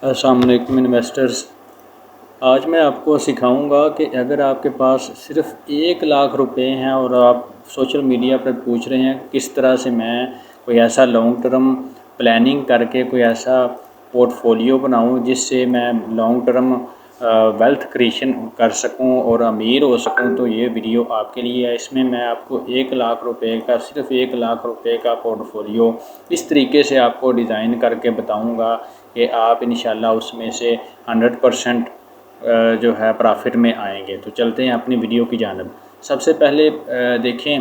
अस्सलाम वालेकुम इन्वेस्टर्स। आज मैं आपको सिखाऊंगा कि अगर आपके पास सिर्फ 1 लाख रुपए हैं और आप सोशल मीडिया पर पूछ रहे हैं किस तरह से मैं कोई ऐसा लॉन्ग टर्म प्लानिंग करके कोई ऐसा पोर्टफोलियो बनाऊं जिससे मैं लॉन्ग टर्म वेल्थ क्रिएशन कर सकूं और अमीर हो सकूं, तो ये वीडियो आपके लिए है। इसमें मैं आपको 1 लाख रुपए का, सिर्फ 1 लाख रुपए का पोर्टफोलियो इस तरीके से आपको डिज़ाइन करके बताऊंगा कि आप इंशाल्लाह उसमें से 100% जो है प्रॉफिट में आएंगे। तो चलते हैं अपनी वीडियो की जानब। सबसे पहले देखें,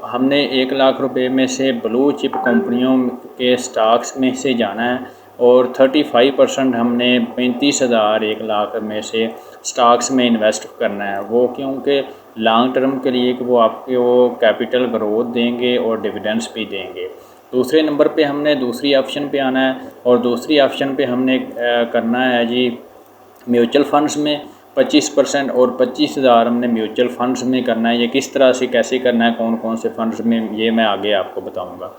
हमने 1 लाख रुपए में से ब्लू चिप कंपनियों के स्टॉक्स में से जाना है और 35% हमने 35,000 1 लाख में से स्टॉक्स में इन्वेस्ट करना है। वो क्योंकि लॉन्ग टर्म के लिए कि वो आपके वो कैपिटल ग्रोथ देंगे और डिविडेंड्स भी देंगे। दूसरे नंबर पे हमने दूसरी ऑप्शन पे आना है और दूसरी ऑप्शन पे हमने करना है जी म्यूचुअल फंड्स में 25% और 25,000 हमने म्यूचुअल फंड्स में करना है। ये किस तरह से कैसे करना है, कौन कौन से फंड्स में, ये मैं आगे आपको बताऊंगा।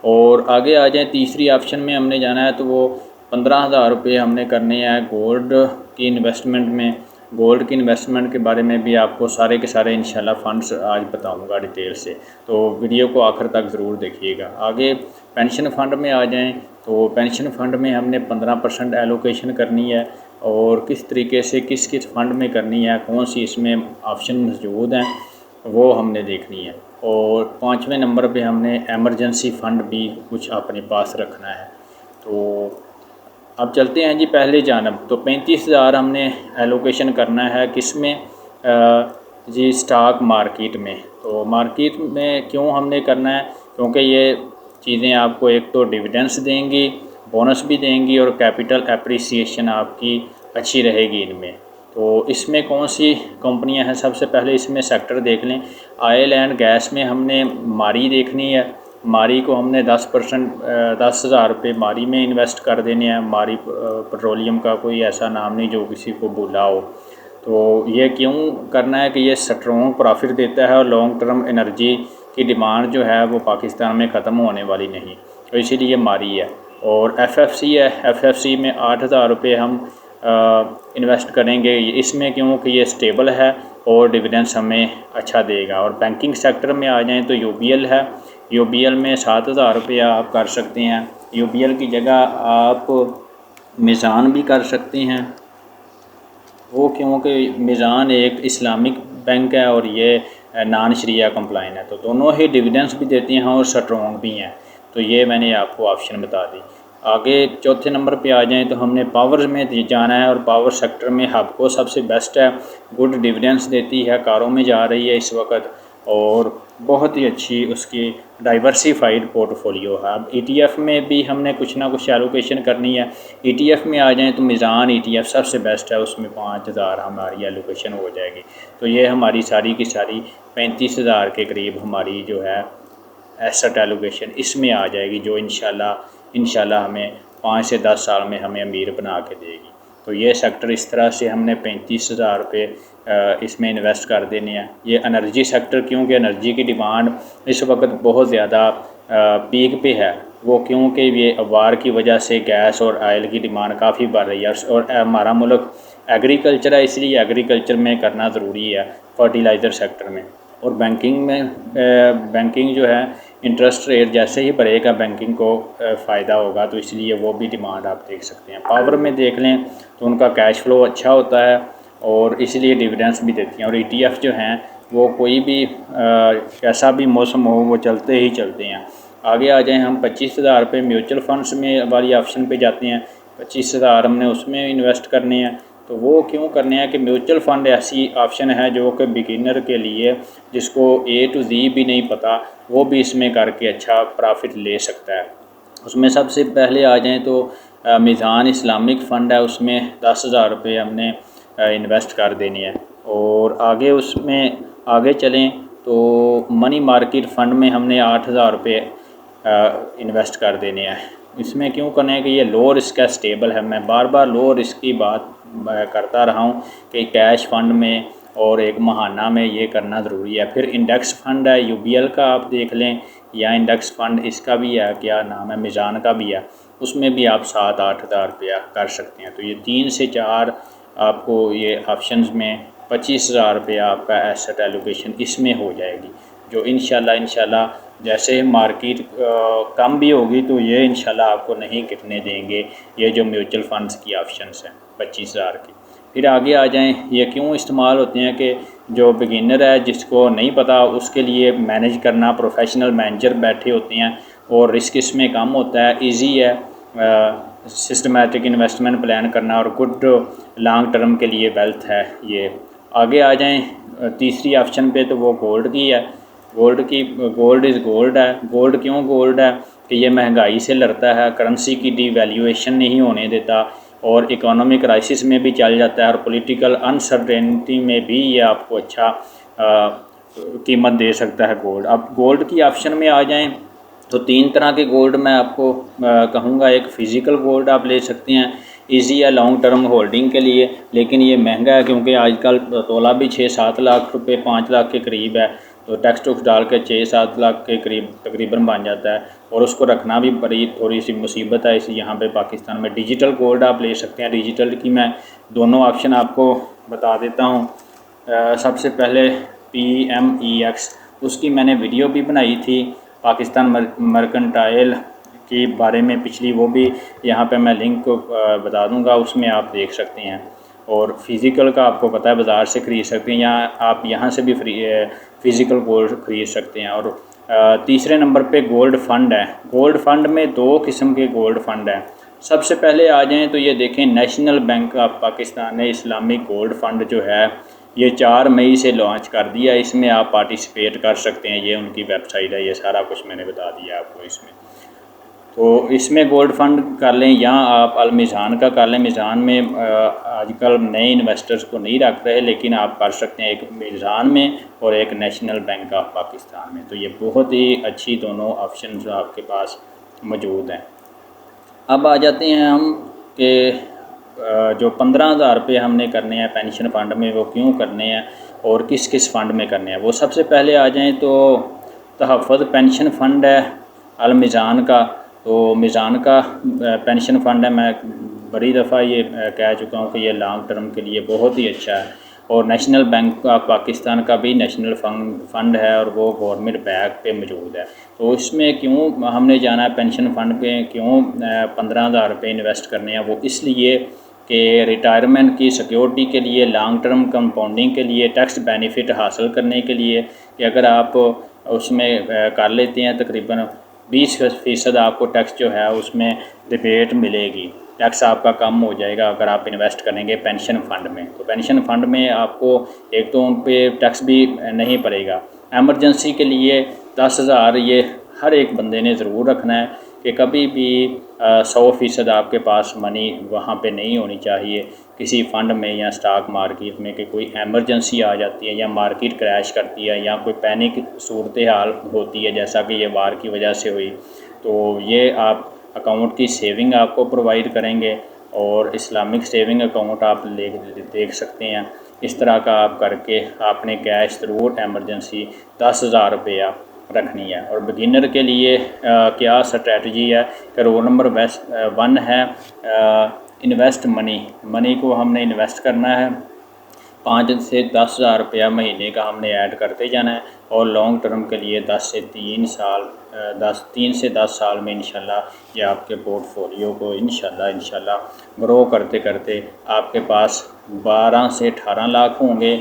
और आगे आ जाए तीसरी ऑप्शन में हमने जाना है, तो वो 15,000 रुपये हमने करने हैं गोल्ड की इन्वेस्टमेंट में। गोल्ड की इन्वेस्टमेंट के बारे में भी आपको सारे के सारे इंशाल्लाह फंड्स आज बताऊंगा डिटेल से, तो वीडियो को आखिर तक ज़रूर देखिएगा। आगे पेंशन फ़ंड में आ जाएं, तो पेंशन फ़ंड में हमने 15% एलोकेशन करनी है और किस तरीके से किस किस फ़ंड में करनी है, कौन सी इसमें ऑप्शन मौजूद हैं, वो हमने देखनी है। और 5वें नंबर पे हमने एमरजेंसी फ़ंड भी कुछ अपने पास रखना है। तो अब चलते हैं जी पहले जानब। तो 35,000 हमने एलोकेशन करना है किस में, जी स्टॉक मार्केट में। तो मार्केट में क्यों हमने करना है, क्योंकि ये चीज़ें आपको एक तो डिविडेंड्स देंगी, बोनस भी देंगी और कैपिटल एप्रिसिएशन आपकी अच्छी रहेगी इनमें। तो इसमें कौन सी कंपनियां हैं, सबसे पहले इसमें सेक्टर देख लें। ऑयल एंड गैस में हमने मारी देखनी है। मारी को हमने 10% 10,000 रुपये मारी में इन्वेस्ट कर देने हैं। मारी पेट्रोलियम का कोई ऐसा नाम नहीं जो किसी को भूला हो। तो ये क्यों करना है कि ये स्ट्रॉन्ग प्रॉफिट देता है और लॉन्ग टर्म एनर्जी की डिमांड जो है वो पाकिस्तान में ख़त्म होने वाली नहीं, तो इसीलिए मारी है। और एफएफसी है, एफएफसी में 8,000 रुपये हम इन्वेस्ट करेंगे। इसमें क्योंकि ये स्टेबल है और डिविडेंड्स हमें अच्छा देगा। और बैंकिंग सेक्टर में आ जाएं तो यूबीएल है। यूबीएल में 7,000 रुपया आप कर सकते हैं। यूबीएल की जगह आप मिज़ान भी कर सकते हैं, वो क्योंकि मिज़ान एक इस्लामिक बैंक है और ये नॉन शरिया कंप्लाइन है, तो दोनों ही डिविडेंड्स भी देती हैं और स्ट्रॉन्ग भी हैं। तो ये मैंने आपको ऑप्शन बता दी। आगे चौथे नंबर पे आ जाएं तो हमने पावर में जाना है और पावर सेक्टर में हबको सबसे बेस्ट है, गुड डिविडेंड्स देती है, कारों में जा रही है इस वक्त और बहुत ही अच्छी उसकी डाइवर्सिफाइड पोर्टफोलियो है। अब ईटीएफ में भी हमने कुछ ना कुछ एलोकेशन करनी है। ईटीएफ में आ जाएं तो मिज़ान ईटीएफ सबसे बेस्ट है, उसमें 5,000 हमारी एलोकेशन हो जाएगी। तो ये हमारी सारी की सारी 35,000 के करीब हमारी जो है एसेट एलोकेशन इसमें आ जाएगी, जो इंशाल्लाह हमें 5 से 10 साल में हमें अमीर बना के देगी। तो ये सेक्टर इस तरह से हमने 35,000 रुपये इसमें इन्वेस्ट कर देने हैं। ये एनर्जी सेक्टर, क्योंकि एनर्जी की डिमांड इस वक्त बहुत ज़्यादा पीक पे है, वो क्योंकि ये वार की वजह से गैस और ऑयल की डिमांड काफ़ी बढ़ रही है और हमारा मुल्क एग्रीकल्चर है, इसलिए एग्रीकल्चर में करना ज़रूरी है, फर्टिलाइज़र सेक्टर में। और बैंकिंग जो है इंटरेस्ट रेट जैसे ही बढ़ेगा बैंकिंग को फ़ायदा होगा, तो इसलिए वो भी डिमांड आप देख सकते हैं। पावर में देख लें तो उनका कैश फ्लो अच्छा होता है और इसलिए डिविडेंड्स भी देती हैं। और ईटीएफ जो हैं वो कोई भी कैसा भी मौसम हो वो चलते ही चलते हैं। आगे आ जाएं हम 25,000 रुपये म्यूचुअल फंड्स में वाली ऑप्शन पे जाते हैं। 25,000 हमने उसमें इन्वेस्ट करने हैं। तो वो क्यों करने हैं कि म्यूचुअल फ़ंड ऐसी ऑप्शन है जो कि बिगिनर के लिए, जिसको ए टू जी भी नहीं पता, वो भी इसमें करके अच्छा प्रॉफिट ले सकता है। उसमें सबसे पहले आ जाएं तो मिज़ान इस्लामिक फ़ंड है, उसमें 10,000 रुपये हमने इन्वेस्ट कर देनी है। और आगे उसमें आगे चलें तो मनी मार्केट फ़ंड में हमने 8,000 रुपये इन्वेस्ट कर देने हैं। इसमें क्यों करना है कि ये लो रिस्क है, स्टेबल है। मैं बार बार लो रिस्क की बात करता रहा हूँ कि कैश फ़ंड में और एक महाना में ये करना ज़रूरी है। फिर इंडेक्स फ़ंड है, यूबीएल का आप देख लें, या इंडेक्स फ़ंड इसका भी है, क्या नाम है, मिज़ान का भी है। उसमें भी आप 7-8 हज़ार रुपया कर सकते हैं। तो ये 3 से 4 आपको ये ऑप्शंस में 25 हज़ार रुपया आपका एसेट एलोकेशन इसमें हो जाएगी, जो इंशाल्लाह जैसे मार्केट कम भी होगी तो ये इंशाल्लाह आपको नहीं गिरने देंगे, ये जो म्यूचुअल फंड्स की ऑप्शंस हैं 25 हज़ार की। फिर आगे आ जाएं, ये क्यों इस्तेमाल होते हैं कि जो बिगिनर है जिसको नहीं पता उसके लिए मैनेज करना, प्रोफेशनल मैनेजर बैठे होते हैं और रिस्क इसमें कम होता है, इजी है सिस्टमेटिक इन्वेस्टमेंट प्लान करना और गुड लॉन्ग टर्म के लिए वेल्थ है ये। आगे आ जाएं तीसरी ऑप्शन पे, तो वो गोल्ड की है। गोल्ड इज़ गोल्ड है। गोल्ड क्यों गोल्ड है कि ये महंगाई से लड़ता है, करेंसी की डिवैल्यूएशन नहीं होने देता और इकोनॉमिक क्राइसिस में भी चल जाता है और पॉलिटिकल अनसर्टेनिटी में भी ये आपको अच्छा कीमत दे सकता है गोल्ड। अब गोल्ड की ऑप्शन में आ जाएं तो 3 तरह के गोल्ड मैं आपको कहूँगा। एक फ़िज़िकल गोल्ड आप ले सकते हैं, इजी है लॉन्ग टर्म होल्डिंग के लिए, लेकिन ये महंगा है क्योंकि आजकल तोला भी 6-7 लाख रुपए 5 लाख के करीब है, तो टैक्स टुक्स डाल के 6-7 लाख के करीब तकरीबन बन जाता है और उसको रखना भी बड़ी थोड़ी सी मुसीबत है इसी यहाँ पे पाकिस्तान में। डिजिटल गोल्ड आप ले सकते हैं। डिजिटल की मैं दोनों ऑप्शन आपको बता देता हूँ। सबसे पहले PMEX, उसकी मैंने वीडियो भी बनाई थी पाकिस्तान मर्केंटाइल के बारे में पिछली, वो भी यहाँ पे मैं लिंक बता दूँगा, उसमें आप देख सकते हैं। और फ़िज़िकल का आपको पता है बाज़ार से ख़रीद सकते हैं, या आप यहाँ से भी फ़िज़िकल गोल्ड ख़रीद सकते हैं। और तीसरे नंबर पे गोल्ड फ़ंड है। गोल्ड फ़ंड में 2 किस्म के गोल्ड फ़ंड हैं। सबसे पहले आ जाएँ तो ये देखें, नेशनल बैंक ऑफ पाकिस्तान ने इस्लामिक गोल्ड फ़ंड जो है ये 4 मई से लॉन्च कर दिया। इसमें आप पार्टिसिपेट कर सकते हैं, ये उनकी वेबसाइट है, ये सारा कुछ मैंने बता दिया आपको इसमें। तो इसमें गोल्ड फंड कर लें या आप अल मीज़ान का कर लें। मीज़ान में आजकल नए इन्वेस्टर्स को नहीं रख रहे, लेकिन आप कर सकते हैं एक मीज़ान में और एक नेशनल बैंक ऑफ पाकिस्तान में। तो ये बहुत ही अच्छी दोनों ऑप्शन आपके पास मौजूद हैं। अब आ जाते हैं हम कि जो 15,000 रुपये हमने करने हैं पेंशन फ़ंड में, वो क्यों करने हैं और किस किस फ़ंड में करने हैं। वो सबसे पहले आ जाएं तो तहफ़्फ़ुज़ पेंशन फ़ंड है अल मीज़ान का। तो मीज़ान का पेंशन फ़ंड है, मैं बड़ी दफ़ा ये कह चुका हूँ कि ये लॉन्ग टर्म के लिए बहुत ही अच्छा है। और नेशनल बैंक ऑफ पाकिस्तान का भी नेशनल फ़ंड है और वो गवर्नमेंट बैक पे मौजूद है। तो इसमें क्यों हमने जाना है पेंशन फ़ंड पे, क्यों 15,000 रुपये इन्वेस्ट करने हैं, वो इसलिए कि रिटायरमेंट की सिक्योरिटी के लिए, लॉन्ग टर्म कंपाउंडिंग के लिए, टैक्स बेनिफिट हासिल करने के लिए, कि अगर आप उसमें कर लेते हैं तकरीबन 20% आपको टैक्स जो है उसमें रिबेट मिलेगी, टैक्स आपका कम हो जाएगा अगर आप इन्वेस्ट करेंगे पेंशन फ़ंड में। तो पेंशन फ़ंड में आपको एक तो उन पर टैक्स भी नहीं पड़ेगा। एमरजेंसी के लिए 10,000 ये हर एक बंदे ने ज़रूर रखना है कि कभी भी 100% आपके पास मनी वहाँ पे नहीं होनी चाहिए किसी फ़ंड में या स्टॉक मार्केट में कि कोई एमरजेंसी आ जाती है या मार्केट क्रैश करती है या कोई पैनिक सूरत हाल होती है जैसा कि ये वार की वजह से हुई। तो ये आप अकाउंट की सेविंग आपको प्रोवाइड करेंगे और इस्लामिक सेविंग अकाउंट आप देख सकते हैं। इस तरह का आप करके आपने कैश ज़रूर एमरजेंसी 10,000 रुपया रखनी है। और बिगिनर के लिए क्या स्ट्रेटजी है कि रोल नंबर 1 है इन्वेस्ट मनी को हमने इन्वेस्ट करना है। 5 से 10,000 रुपया महीने का हमने ऐड करते जाना है और लॉन्ग टर्म के लिए 3 से 10 साल में इंशाल्लाह ये आपके पोर्टफोलियो को इंशाल्लाह ग्रो करते करते आपके पास 12 से 18 लाख होंगे।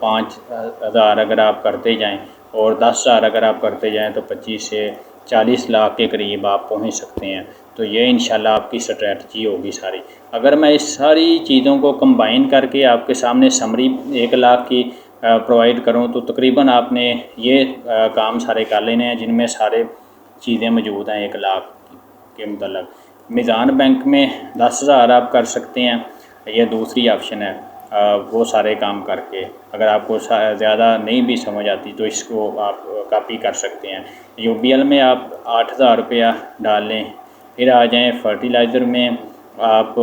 5,000 अगर आप करते जाएं और 10,000 अगर आप करते जाएं तो 25 से 40 लाख के करीब आप पहुंच सकते हैं। तो ये इंशाल्लाह आपकी स्ट्रेटजी होगी सारी। अगर मैं इस सारी चीज़ों को कंबाइन करके आपके सामने समरी 1 लाख की प्रोवाइड करूं तो तकरीबन आपने ये काम सारे कर लेने हैं जिनमें सारे चीज़ें मौजूद हैं 1 लाख के मतलब। मीज़ान बैंक में 10,000 आप कर सकते हैं, यह दूसरी ऑप्शन है। वो सारे काम करके अगर आपको ज़्यादा नहीं भी समझ आती तो इसको आप कॉपी कर सकते हैं। UBL में आप 8,000 रुपया डाल लें। फिर आ जाएं फर्टिलाइज़र में आप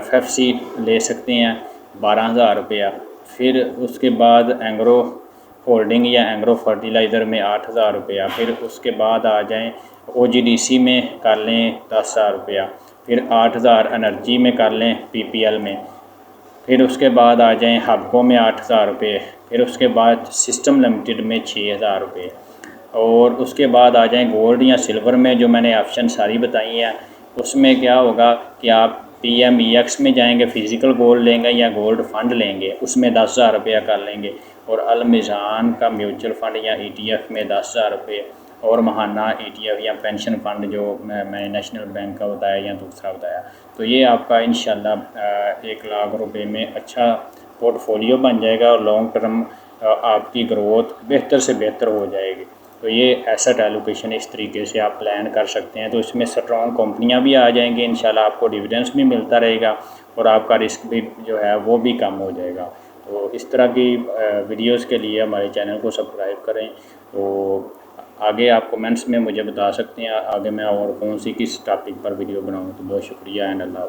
FFC ले सकते हैं 12,000 रुपया। फिर उसके बाद एंग्रो होल्डिंग या एग्रो फर्टिलाइज़र में 8,000 रुपया, फिर उसके बाद आ जाएं OGDC में कर लें 10,000 रुपया, फिर 8,000 एनर्जी में कर लें PPL में, फिर उसके बाद आ जाएं हबको में 8,000 रुपये, फिर उसके बाद सिस्टम लिमिटेड में 6,000 रुपये, और उसके बाद आ जाएं गोल्ड या सिल्वर में जो मैंने ऑप्शन सारी बताई हैं। उसमें क्या होगा कि आप PMEX में जाएंगे, फ़िज़िकल गोल्ड लेंगे या गोल्ड फंड लेंगे, उसमें 10,000 रुपया कर लेंगे, और अलमिज़ान का म्यूचुअल फंड या ETF में 10,000 रुपये, और महाना ETF या पेंशन फंड जो मैंने नेशनल बैंक का बताया या दूसरा बताया। तो ये आपका इंशाल्लाह 1 लाख रुपए में अच्छा पोर्टफोलियो बन जाएगा और लॉन्ग टर्म आपकी ग्रोथ बेहतर से बेहतर हो जाएगी। तो ये एसेट एलोकेशन इस तरीके से आप प्लान कर सकते हैं। तो इसमें स्ट्रॉन्ग कंपनियां भी आ जाएंगी इंशाल्लाह, आपको डिविडेंड्स भी मिलता रहेगा और आपका रिस्क भी जो है वो भी कम हो जाएगा। तो इस तरह की वीडियोस के लिए हमारे चैनल को सब्सक्राइब करें। तो आगे आप कमेंट्स में मुझे बता सकते हैं आगे मैं और कौन सी किस टॉपिक पर वीडियो बनाऊँ। तो बहुत शुक्रिया एंड अल्लाह।